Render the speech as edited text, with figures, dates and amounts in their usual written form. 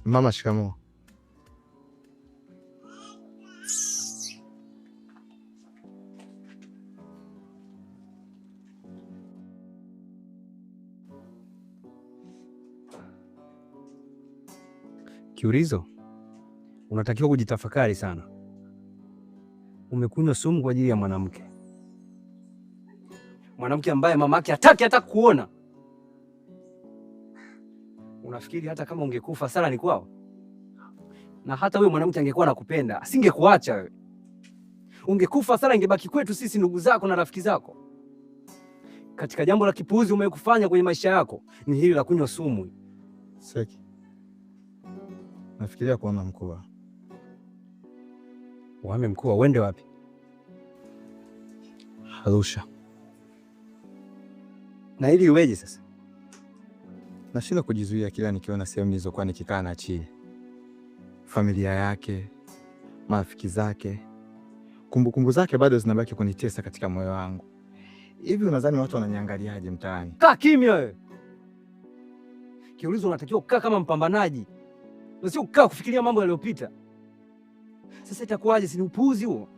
Mama, shikamoo. Kiulizo, unatakiwa kujitafakari sana. Umekunywa sumu kwa ajili ya mwanamke ambaye mamake hataki hata kuona. Unafikiri hata kama ungekufa sala ni kwao? Na hata wewe mwanamke angekuwa anakupenda asingekuacha wewe. Ungekufa sala ingebaki kwetu sisi ndugu zako na rafiki zako. Katika jambo la kipuuzi umekufanya kwenye maisha yako ni hili la kunywa sumu. Seki, nafikiria kuona mkoa. Uhame mkoa uende wapi? Arusha. Na ili iweje sasa? Nashindwa kujizuia kila nikiona sehemu nilizokuwa nikikaa na Chie. Familia yake, marafiki zake, kumbukumbu zake bado zinabaki kunitesa katika moyo wangu. Hivi unadhani watu wananiangaliaje mtaani? Kaa kimya wewe. Kiulizo, unatakiwa kukaa kama mpambanaji, na sio kukaa kufikiria mambo yaliyopita. Sasa itakuwaje? Si ni upuuzi huo?